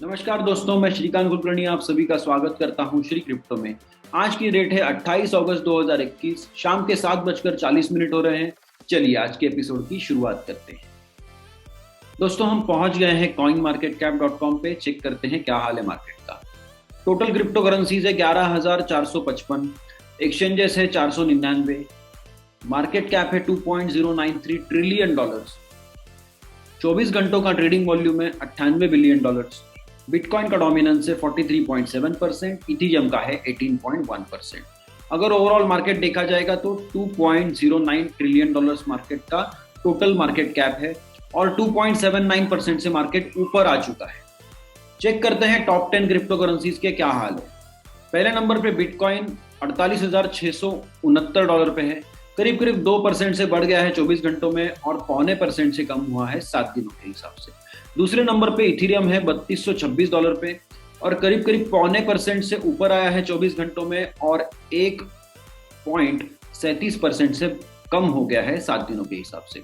नमस्कार दोस्तों, मैं श्रीकांत कुलकर्णी आप सभी का स्वागत करता हूं श्री क्रिप्टो में। आज की डेट है 28 अगस्त 2021, शाम के 7:40 हो रहे हैं। चलिए आज के एपिसोड की शुरुआत करते हैं। दोस्तों, हम पहुंच गए हैं coinmarketcap.com पे। चेक करते हैं क्या हाल है मार्केट का। टोटल क्रिप्टो करेंसीज है 11,455, एक्सचेंजेस है 499, मार्केट कैप है $2.093 ट्रिलियन, 24 घंटों का ट्रेडिंग वॉल्यूम है $98 बिलियन, बिटकॉइन का डोमिनेंस है 43.7%, इथीरियम का है 18.1%। अगर ओवरऑल मार्केट देखा जाएगा तो $2.09 ट्रिलियन मार्केट का टोटल मार्केट कैप है और 2.79% से मार्केट ऊपर आ चुका है। चेक करते हैं टॉप 10 क्रिप्टो करेंसीज के क्या हाल है। पहले नंबर पे बिटकॉइन $48,669 पे है, करीब करीब 2% से बढ़ गया है 24 घंटों में और $0.25% से कम हुआ है 7 दिनों के हिसाब से। दूसरे नंबर पे इथीरियम है $3226 पे और करीब करीब $0.25% से ऊपर आया है 24 घंटों में और 1.37% से कम हो गया है 7 दिनों के हिसाब से।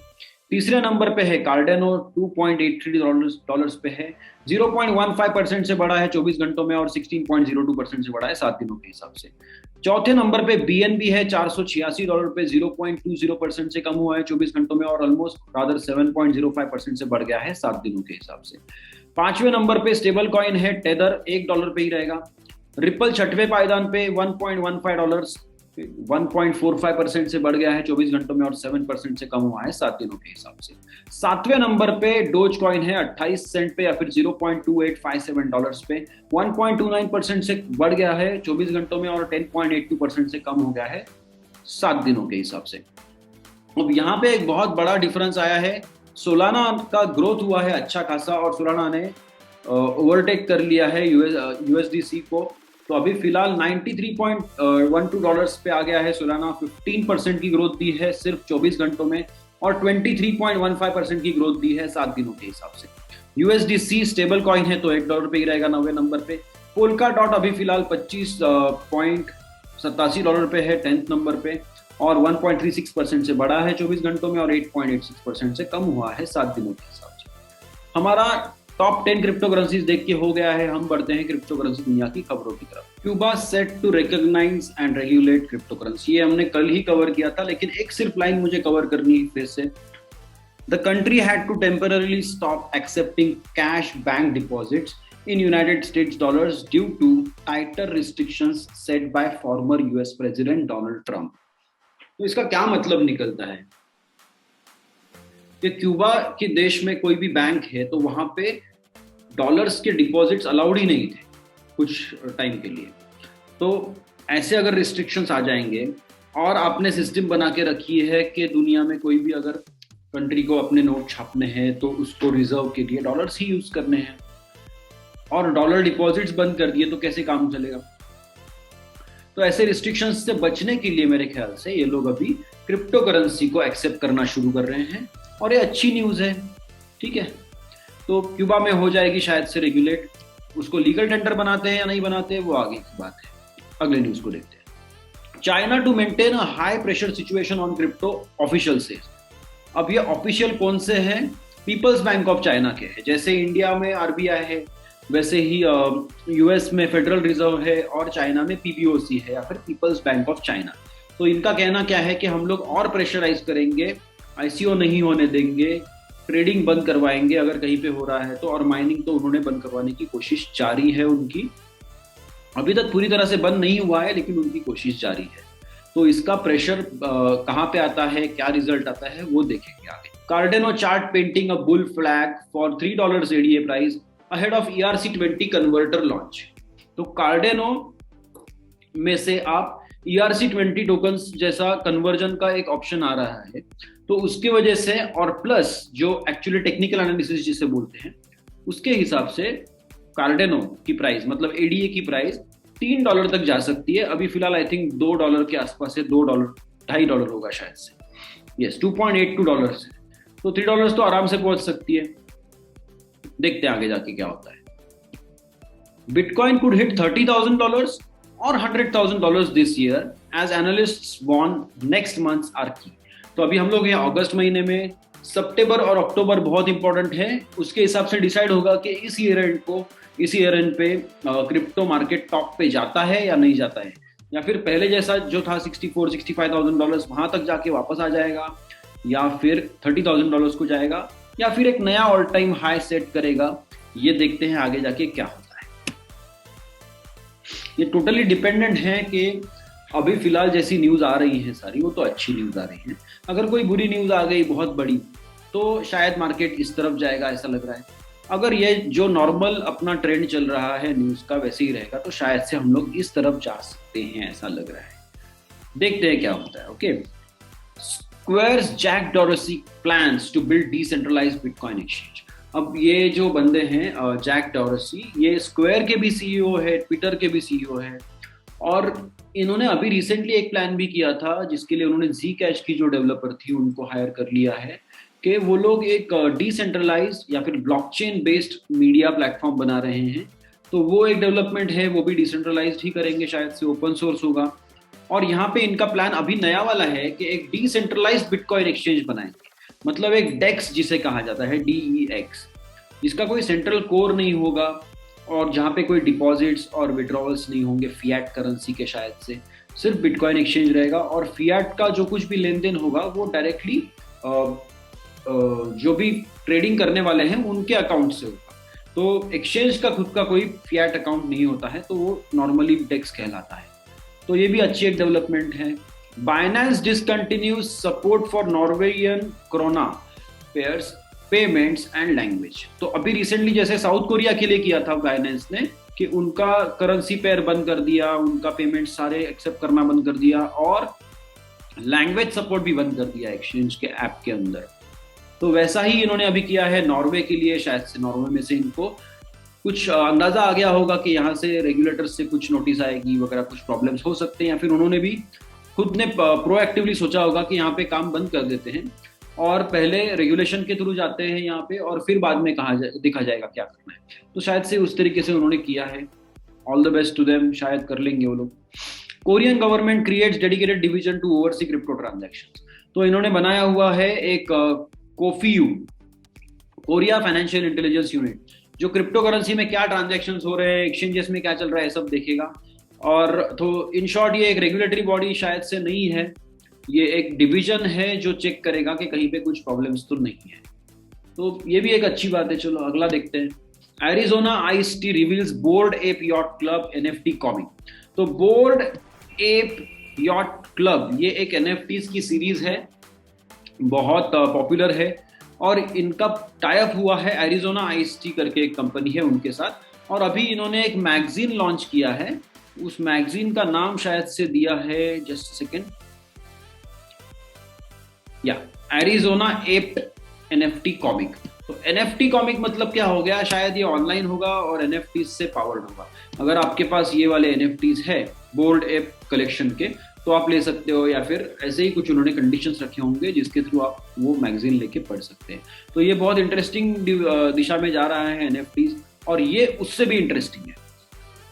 तीसरे नंबर पे है कार्डेनो, $2.83 पे है, 0.15% से बढ़ा है 24 घंटों में और 16.02% से बढ़ा है 7 दिनों के हिसाब से। चौथे नंबर पे बीएनबी है $486 पे, 0.20% से कम हुआ है 24 घंटों में और ऑलमोस्ट रादर 7.05% से बढ़ गया है 7 दिनों के हिसाब से। पांचवें नंबर पे स्टेबल कॉइन है टेदर, $1 पे ही रहेगा। रिपल छठवें पायदान पे $1.15, 1.45% से बढ़ गया है 24 घंटों में और 7% से कम हुआ है 7 दिनों के हिसाब से। सातवें नंबर पे डोज कॉइन है 28 सेंट पे या फिर $0.2857 पे, 1.29% से बढ़ गया है 24 घंटों में और 10.82% से कम हो गया है 7 दिनों के हिसाब से। अब यहाँ पे एक बहुत बड़ा डिफरेंस आया है। सोलाना का ग्रोथ हुआ है अच्छा खासा और सोलाना ने ओवरटेक कर लिया है यूएसडीसी को। तो अभी फिलहाल $93.12 पे आ गया है सोलाना। 15% की ग्रोथ दी है सिर्फ 24 घंटों में और 23.15% की ग्रोथ दी है 7 दिनों के हिसाब से। यूएसडीसी स्टेबल कॉइन है तो $1 पे ही रहेगा 9वें नंबर पे। पोल्का डॉट अभी फिलहाल $25.87 पे है 10th नंबर पे और 1.36% से बढ़ा है 24 घंटों में और 8.86% से कम हुआ है 7 दिनों के हिसाब से। हमारा टॉप 10 क्रिप्टो करेंसीज देख के हो गया है। हम बढ़ते हैं क्रिप्टो करेंसी दुनिया की खबरों की तरफ। Cuba set to recognize and regulate cryptocurrency, ये हमने कल ही कवर किया था, लेकिन एक सिर्फ लाइन मुझे कवर करनी है फिर से। The country had to temporarily stop accepting cash bank deposits in United States dollars due to tighter restrictions set by former US President Donald Trump। तो इसका क्या मतलब निकलता है कि क्यूबा के देश में कोई भी बैंक है तो वहां पे डॉलर्स के डिपॉजिट्स अलाउड ही नहीं थे कुछ टाइम के लिए। तो ऐसे अगर रिस्ट्रिक्शंस आ जाएंगे और आपने सिस्टम बना के रखी है कि दुनिया में कोई भी अगर कंट्री को अपने नोट छापने हैं तो उसको रिजर्व के लिए डॉलर्स ही यूज करने हैं और डॉलर डिपॉजिट्स बंद कर दिए तो कैसे काम चलेगा। तो ऐसे रिस्ट्रिक्शंस से बचने के लिए मेरे ख्याल से ये लोग अभी क्रिप्टो करेंसी को एक्सेप्ट करना शुरू कर रहे हैं और ये अच्छी न्यूज़ है। ठीक है, तो क्यूबा में हो जाएगी शायद से रेगुलेट। उसको लीगल टेंडर बनाते हैं या नहीं बनाते वो आगे की बात है। अगले न्यूज़ को देखते हैं। China to maintain a high pressure situation on crypto, official से। अब ये ऑफिशियल कौन से हैं? पीपल्स बैंक ऑफ चाइना के हैं। जैसे इंडिया में आरबीआई है वैसे ही यूएस में फेडरल रिजर्व है और चाइना में पीबीओसी है या फिर पीपल्स बैंक ऑफ चाइना। तो इनका कहना क्या है कि हम लोग और प्रेशराइज करेंगे, आईसीओ नहीं होने देंगे, ट्रेडिंग बंद करवाएंगे अगर कहीं पे हो रहा है तो, और माइनिंग तो उन्होंने बंद करवाने की कोशिश जारी है उनकी। अभी तक पूरी तरह से बंद नहीं हुआ है लेकिन उनकी कोशिश जारी है। तो इसका प्रेशर कहाँ पे आता है, क्या रिजल्ट आता है वो देखेंगे आगे। कार्डेनो chart painting a bull flag for $3 ADA price ahead of ERC20 converter launch. तो कार्डेनो में से आप ERC20 टोकन्स जैसा कन्वर्जन का एक ऑप्शन आ रहा है तो उसकी वजह से, और प्लस जो एक्चुअली टेक्निकल एनालिसिस जिसे बोलते हैं उसके हिसाब से कार्डेनो की प्राइस मतलब एडीए की प्राइस $3 तक जा सकती है। अभी फिलहाल आई थिंक $2 के आसपास है, $2, $2.5 होगा शायद से। यस, $2.82 से तो $3 तो आराम से पहुंच सकती है। देखते हैं आगे जाके क्या होता है। बिटकॉइन कुड हिट $30,000 और $100,000 this year as analysts warn next months are की। तो अभी हम लोग हैं अगस्त महीने में, सितंबर और अक्टूबर बहुत इंपॉर्टेंट है, उसके हिसाब से डिसाइड होगा कि इस ईयर एंड पे क्रिप्टो मार्केट टॉप पे जाता है या नहीं जाता है, या फिर पहले जैसा जो था $64,000-65,000 वहां तक जाके वापस आ जाएगा, या फिर $30,000 को जाएगा, या फिर एक नया ऑल टाइम हाई सेट करेगा। ये देखते हैं आगे जाके क्या होता है। ये टोटली डिपेंडेंट है कि अभी फिलहाल जैसी न्यूज आ रही है सारी, वो तो अच्छी न्यूज आ रही है। अगर कोई बुरी न्यूज आ गई बहुत बड़ी तो शायद मार्केट इस तरफ जाएगा, ऐसा लग रहा है। अगर ये जो नॉर्मल अपना ट्रेंड चल रहा है न्यूज का वैसे ही रहेगा तो शायद से हम लोग इस तरफ जा सकते हैं, ऐसा लग रहा है। देखते हैं क्या होता है। Okay, Square's Jack Dorsey plans to build decentralized bitcoin exchange. अब ये जो बंदे हैं जैक डोरसी, ये स्क्वायर के भी सीईओ है, ट्विटर के भी सीईओ है, और इन्होंने अभी रिसेंटली एक प्लान भी किया था जिसके लिए उन्होंने जी कैश की जो डेवलपर थी उनको हायर कर लिया है कि वो लोग एक डिसेंट्रलाइज्ड या फिर ब्लॉकचेन बेस्ड मीडिया प्लेटफॉर्म बना रहे हैं। तो वो एक डेवलपमेंट है, वो भी डिसेंट्रलाइज्ड ही करेंगे, शायद से ओपन सोर्स होगा। और यहाँ पे इनका प्लान अभी नया वाला है कि एक डिसेंट्रलाइज्ड बिटकॉइन एक्सचेंज बनाएंगे, मतलब एक डेक्स जिसे कहा जाता है, DEX, जिसका कोई सेंट्रल कोर नहीं होगा और जहाँ पे कोई डिपॉजिट्स और विड्रॉवल्स नहीं होंगे फिएट करेंसी के, शायद से सिर्फ बिटकॉइन एक्सचेंज रहेगा। और फिएट का जो कुछ भी लेन देन होगा वो डायरेक्टली जो भी ट्रेडिंग करने वाले हैं उनके अकाउंट से होगा। तो एक्सचेंज का खुद का कोई फिएट अकाउंट नहीं होता है, तो वो नॉर्मली डेक्स कहलाता है। तो ये भी अच्छी एक डेवलपमेंट है। Binance discontinues support for Norwegian krona pairs payments and language. तो अभी रिसेंटली जैसे साउथ कोरिया के लिए किया था बाइनेंस ने कि उनका करेंसी पेयर बंद कर दिया, उनका पेमेंट सारे एक्सेप्ट करना बंद कर दिया, और लैंग्वेज सपोर्ट भी बंद कर दिया एक्सचेंज के ऐप के अंदर। तो वैसा ही इन्होंने अभी किया है नॉर्वे के लिए। शायद से नॉर्वे में से इनको कुछ अंदाजा आ गया होगा कि यहाँ से रेगुलेटर्स से कुछ नोटिस आएगी वगैरह, कुछ प्रॉब्लम्स हो सकते हैं, या फिर उन्होंने भी खुद ने प्रोएक्टिवली सोचा होगा कि यहाँ पे काम बंद कर देते हैं और पहले रेगुलेशन के थ्रू जाते हैं यहाँ पे, और फिर बाद में देखा जाएगा क्या करना है। तो शायद से उस तरीके से उन्होंने किया है। All the best to them, शायद कर लेंगे वो लोग। Korean government creates dedicated division to oversee crypto transactions. तो इन्होंने बनाया हुआ है एक KoFIU, Korea Financial Intelligence Unit, जो क्रिप्टो करेंसी में क्या ट्रांजैक्शंस हो रहे हैं, एक्सचेंजेस में क्या चल रहा है, सब देखेगा। और तो इन शॉर्ट ये एक रेगुलेटरी बॉडी शायद से नहीं है, ये एक डिवीजन है जो चेक करेगा कि कहीं पे कुछ प्रॉब्लम्स तो नहीं है। तो ये भी एक अच्छी बात है। चलो अगला देखते हैं। Arizona IST reveals board app yacht club NFT comic. तो बोर्ड एप यॉट क्लब ये एक NFTs की सीरीज है, बहुत पॉपुलर है, और इनका टाई अप हुआ है एरिजोना आईएसटी करके एक कंपनी है उनके साथ। और अभी इन्होंने एक मैगजीन लॉन्च किया है, उस मैगजीन का नाम शायद से दिया है, जस्ट सेकेंड, या एरिजोना एप NFT कॉमिक। तो NFT कॉमिक मतलब क्या हो गया, शायद ये ऑनलाइन होगा और NFTs से पावर्ड होगा। अगर आपके पास ये वाले NFTs है बोर्ड एप कलेक्शन के तो आप ले सकते हो, या फिर ऐसे ही कुछ उन्होंने कंडीशंस रखे होंगे जिसके थ्रू आप वो मैगजीन लेके पढ़ सकते हैं। तो ये बहुत इंटरेस्टिंग दिशा में जा रहा है NFTs, और ये उससे भी इंटरेस्टिंग है।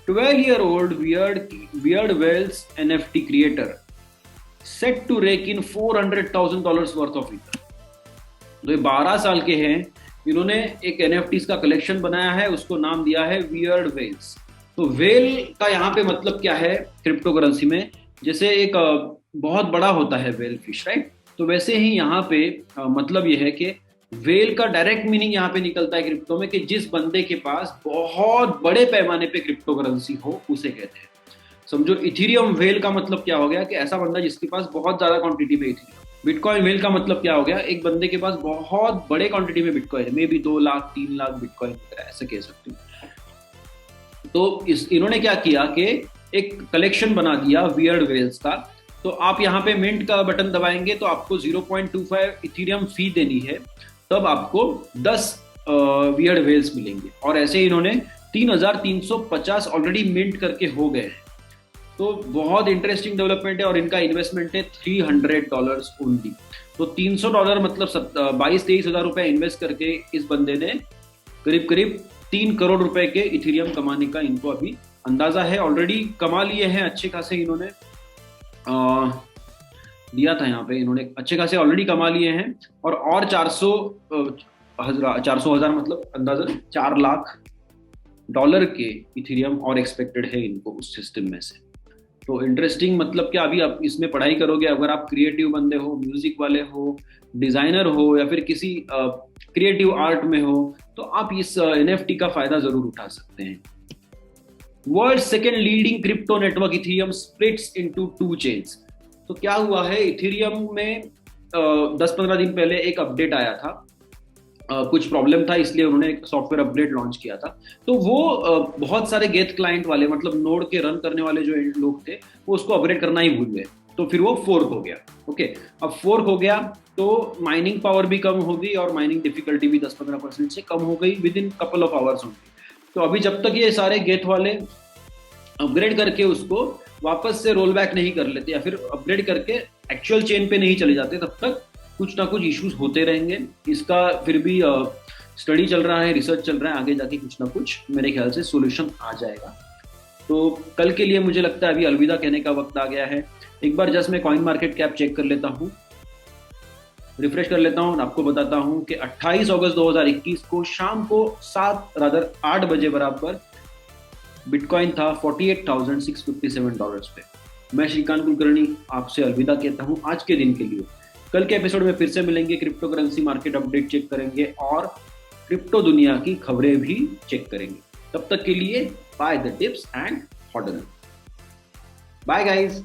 12-year-old Weird Whales NFT creator set to rake in $400,000 worth of Ether। तो ये 12 साल के हैं, इन्होंने एक NFTs का कलेक्शन बनाया है, उसको नाम दिया है Weird Whales। तो वेल का यहाँ पे मतलब क्या है क्रिप्टो करेंसी में, जैसे एक बहुत बड़ा होता है वेल फिश, राइट? तो वैसे ही यहाँ पे मतलब ये है कि वेल का डायरेक्ट मीनिंग यहाँ पे निकलता है क्रिप्टो में कि जिस बंदे के पास बहुत बड़े पैमाने पे क्रिप्टो करेंसी हो उसे कहते हैं। समझो इथीरियम वेल का मतलब क्या हो गया कि ऐसा बंदा जिसके पास बहुत ज्यादा क्वांटिटी में इथीरियम। बिटकॉइन वेल का मतलब क्या हो गया, एक बंदे के पास बहुत बड़े क्वांटिटी में बिटकॉइन है, may be 2 lakh 3 lakh bitcoin, ऐसे कह सकते हो। तो इन्होंने क्या किया कि एक कलेक्शन बना दिया वियर्ड वेल्स का। तो आप यहाँ पे मिंट का बटन दबाएंगे तो आपको 0.25 इथीरियम फी देनी है, तब आपको 10 वियर्ड वेल्स मिलेंगे। और ऐसे ही इन्होंने 3,350 ऑलरेडी मिंट करके हो गए हैं। तो बहुत इंटरेस्टिंग डेवलपमेंट है, और इनका इन्वेस्टमेंट है $300 ओनली। तो $300 मतलब 22-23 हज़ार रुपए इन्वेस्ट करके इस बंदे ने करीब करीब 3 करोड़ रुपए के इथीरियम कमाने का इनको अभी अंदाजा है। ऑलरेडी कमा लिए हैं अच्छे खासे इन्होंने। दिया था यहाँ पे, इन्होंने अच्छे खासे ऑलरेडी कमा लिए हैं, और 400 हजार मतलब अंदाजन $4 लाख के इथेरियम और एक्सपेक्टेड है इनको उस सिस्टम में से। तो इंटरेस्टिंग मतलब कि अभी आप इसमें पढ़ाई करोगे, अगर आप क्रिएटिव बंदे हो, म्यूजिक वाले हो, डिजाइनर हो, या फिर किसी क्रिएटिव आर्ट में हो, तो आप इस एनएफटी का फायदा जरूर उठा सकते हैं। World second leading crypto network Ethereum splits into 2 chains. तो क्या हुआ है, इथेरियम में 10-15 दिन पहले एक अपडेट आया था, कुछ प्रॉब्लम था, इसलिए उन्होंने एक सॉफ्टवेयर अपडेट लॉन्च किया था। तो वो बहुत सारे गेट क्लाइंट वाले, मतलब नोड के रन करने वाले जो लोग थे, वो उसको अपग्रेड करना ही भूल गए, तो फिर वो फोर्क हो गया। ओके, अब फोर्क हो गया तो माइनिंग पावर भी कम होगी और माइनिंग डिफिकल्टी भी 10-15% से कम हो गई with in couple of hours होंगी। तो अभी जब तक ये सारे गेट वाले अपग्रेड करके उसको वापस से रोल बैक नहीं कर लेते, या फिर अपग्रेड करके एक्चुअल चेन पे नहीं चले जाते, तब तक कुछ ना कुछ इश्यूज होते रहेंगे। इसका फिर भी स्टडी चल रहा है, रिसर्च चल रहा है, आगे जाके कुछ ना कुछ मेरे ख्याल से सोल्यूशन आ जाएगा। तो कल के लिए मुझे लगता है अभी अलविदा कहने का वक्त आ गया है। एक बार जस्ट मैं कॉइन मार्केट कैप चेक कर लेता हूँ, रिफ्रेश कर लेता हूँ, आपको बताता हूँ कि 28 अगस्त 2021 को शाम को 8 बजे बराबर बिटकॉइन था $48,657 पे। मैं श्रीकांत कुलकर्णी आपसे अलविदा कहता हूँ आज के दिन के लिए। कल के एपिसोड में फिर से मिलेंगे, cryptocurrency market update check करेंगे और क्रिप्टो दुनिया की खबरें भी चेक करेंगे। तब तक के लिए buy the dips and hodl. Bye guys.